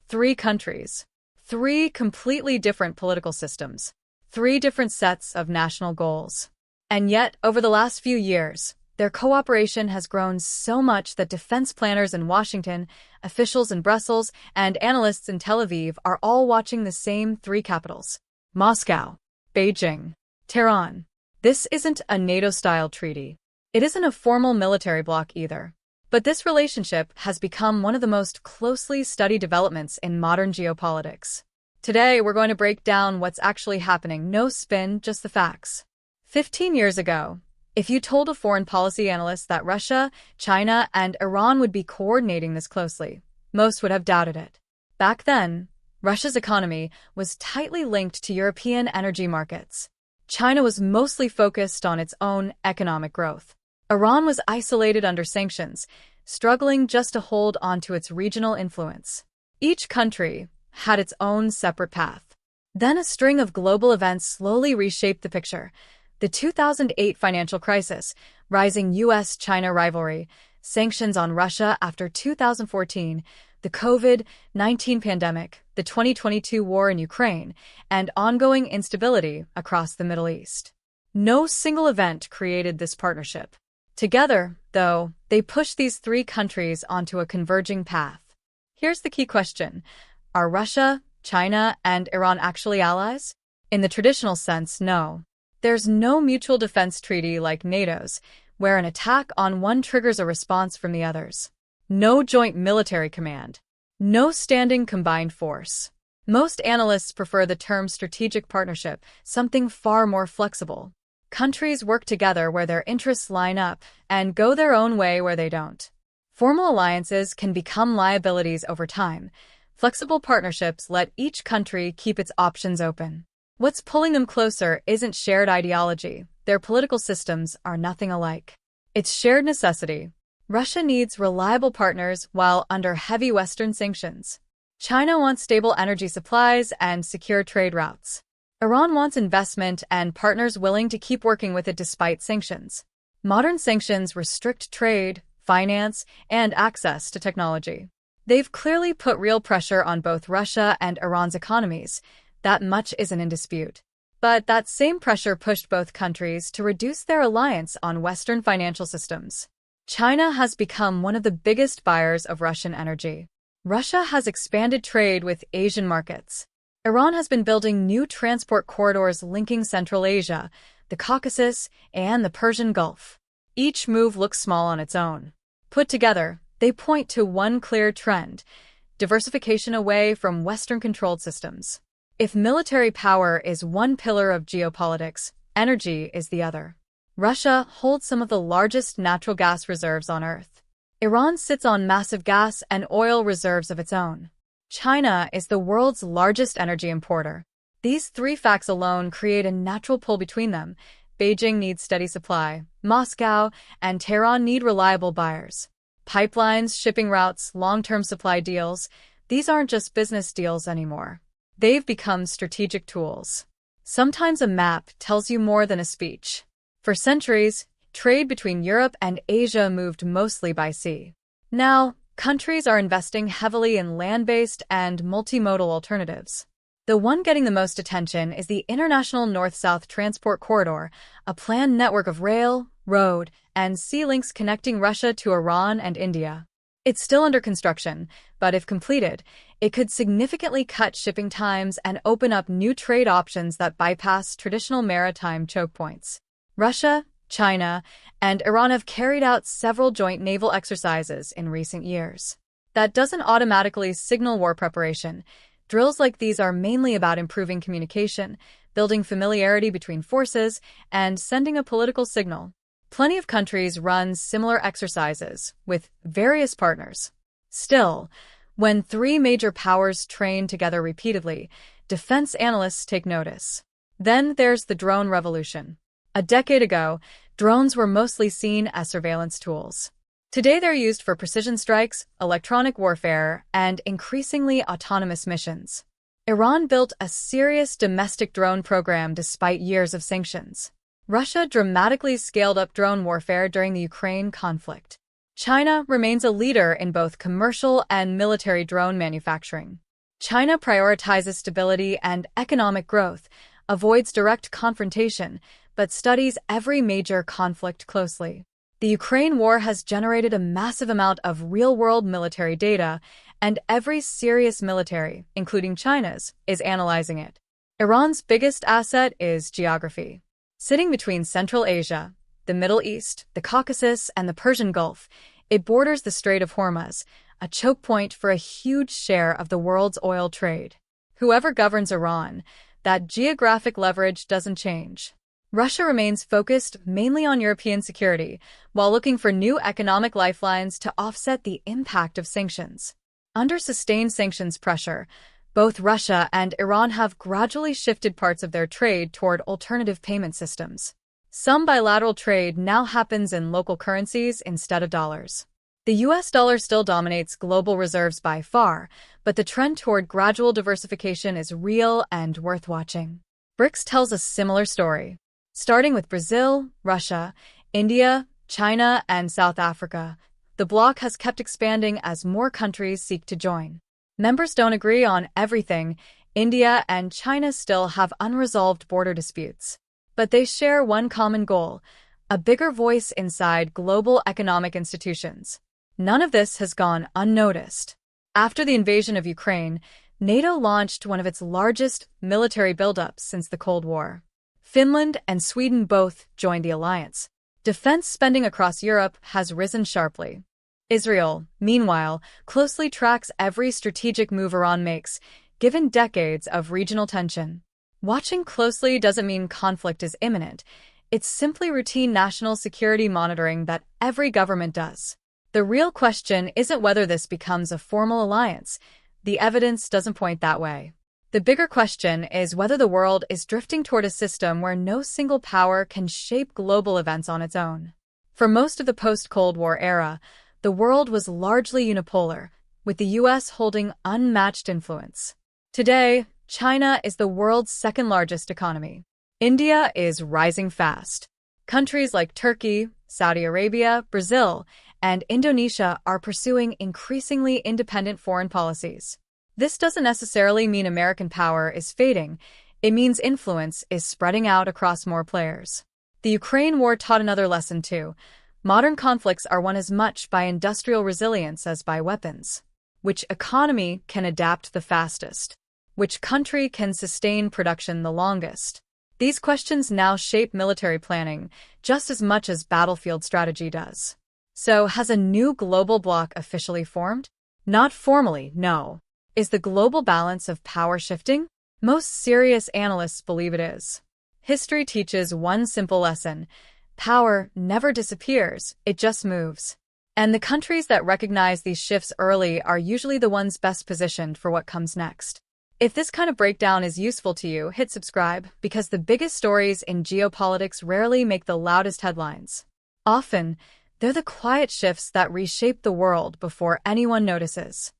Three countries. Three completely different political systems. Three different sets of national goals. And yet, over the last few years, their cooperation has grown so much that defense planners in Washington, officials in Brussels, and analysts in Tel Aviv are all watching the same three capitals: Moscow, Beijing, Tehran. This isn't a NATO-style treaty. It isn't a formal military bloc either. But this relationship has become one of the most closely studied developments in modern geopolitics. Today, we're going to break down what's actually happening. No spin, just the facts. 15 years ago, if you told a foreign policy analyst that Russia, China, and Iran would be coordinating this closely, most would have doubted it. Back then, Russia's economy was tightly linked to European energy markets. China was mostly focused on its own economic growth. Iran was isolated under sanctions, struggling just to hold onto its regional influence. Each country had its own separate path. Then a string of global events slowly reshaped the picture. The 2008 financial crisis, rising US-China rivalry, sanctions on Russia after 2014, the COVID-19 pandemic, the 2022 war in Ukraine, and ongoing instability across the Middle East. No single event created this partnership. Together, though, they pushed these three countries onto a converging path. Here's the key question: are Russia, China, and Iran actually allies? In the traditional sense, no. There's no mutual defense treaty like NATO's, where an attack on one triggers a response from the others. No joint military command. No standing combined force. Most analysts prefer the term strategic partnership, something far more flexible. Countries work together where their interests line up and go their own way where they don't. Formal alliances can become liabilities over time. Flexible partnerships let each country keep its options open. What's pulling them closer isn't shared ideology. Their political systems are nothing alike. It's shared necessity. Russia needs reliable partners while under heavy Western sanctions. China wants stable energy supplies and secure trade routes. Iran wants investment and partners willing to keep working with it despite sanctions. Modern sanctions restrict trade, finance, and access to technology. They've clearly put real pressure on both Russia and Iran's economies. That much isn't in dispute. But that same pressure pushed both countries to reduce their reliance on Western financial systems. China has become one of the biggest buyers of Russian energy. Russia has expanded trade with Asian markets. Iran has been building new transport corridors linking Central Asia, the Caucasus, and the Persian Gulf. Each move looks small on its own. Put together, they point to one clear trend: diversification away from Western-controlled systems. If military power is one pillar of geopolitics, energy is the other. Russia holds some of the largest natural gas reserves on Earth. Iran sits on massive gas and oil reserves of its own. China is the world's largest energy importer. These three facts alone create a natural pull between them. Beijing needs steady supply. Moscow and Tehran need reliable buyers. Pipelines, shipping routes, long-term supply deals. These aren't just business deals anymore. They've become strategic tools. Sometimes a map tells you more than a speech. For centuries, trade between Europe and Asia moved mostly by sea. Now, countries are investing heavily in land-based and multimodal alternatives. The one getting the most attention is the International North-South Transport Corridor, a planned network of rail, road, and sea links connecting Russia to Iran and India. It's still under construction, but if completed, it could significantly cut shipping times and open up new trade options that bypass traditional maritime choke points. Russia, China, and Iran have carried out several joint naval exercises in recent years. That doesn't automatically signal war preparation. Drills like these are mainly about improving communication, building familiarity between forces, and sending a political signal. Plenty of countries run similar exercises with various partners. Still, when three major powers train together repeatedly, defense analysts take notice. Then there's the drone revolution. A decade ago, drones were mostly seen as surveillance tools. Today they're used for precision strikes, electronic warfare, and increasingly autonomous missions. Iran built a serious domestic drone program despite years of sanctions. Russia dramatically scaled up drone warfare during the Ukraine conflict. China remains a leader in both commercial and military drone manufacturing. China prioritizes stability and economic growth, avoids direct confrontation, but studies every major conflict closely. The Ukraine war has generated a massive amount of real-world military data, and every serious military, including China's, is analyzing it. Iran's biggest asset is geography. Sitting between Central Asia, the Middle East, the Caucasus, and the Persian Gulf, it borders the Strait of Hormuz, a choke point for a huge share of the world's oil trade. Whoever governs Iran, that geographic leverage doesn't change. Russia remains focused mainly on European security, while looking for new economic lifelines to offset the impact of sanctions. Under sustained sanctions pressure, both Russia and Iran have gradually shifted parts of their trade toward alternative payment systems. Some bilateral trade now happens in local currencies instead of dollars. The US dollar still dominates global reserves by far, but the trend toward gradual diversification is real and worth watching. BRICS tells a similar story. Starting with Brazil, Russia, India, China, and South Africa, the bloc has kept expanding as more countries seek to join. Members don't agree on everything. India and China still have unresolved border disputes. But they share one common goal: a bigger voice inside global economic institutions. None of this has gone unnoticed. After the invasion of Ukraine, NATO launched one of its largest military buildups since the Cold War. Finland and Sweden both joined the alliance. Defense spending across Europe has risen sharply. Israel, meanwhile, closely tracks every strategic move Iran makes, given decades of regional tension. Watching closely doesn't mean conflict is imminent. It's simply routine national security monitoring that every government does. The real question isn't whether this becomes a formal alliance. The evidence doesn't point that way. The bigger question is whether the world is drifting toward a system where no single power can shape global events on its own. For most of the post-Cold War era, the world was largely unipolar, with the US holding unmatched influence. Today, China is the world's second-largest economy. India is rising fast. Countries like Turkey, Saudi Arabia, Brazil, and Indonesia are pursuing increasingly independent foreign policies. This doesn't necessarily mean American power is fading. It means influence is spreading out across more players. The Ukraine war taught another lesson too. Modern conflicts are won as much by industrial resilience as by weapons. Which economy can adapt the fastest? Which country can sustain production the longest? These questions now shape military planning just as much as battlefield strategy does. So, has a new global bloc officially formed? Not formally, no. Is the global balance of power shifting? Most serious analysts believe it is. History teaches one simple lesson: power never disappears, it just moves. And the countries that recognize these shifts early are usually the ones best positioned for what comes next. If this kind of breakdown is useful to you, hit subscribe, because the biggest stories in geopolitics rarely make the loudest headlines. Often, they're the quiet shifts that reshape the world before anyone notices.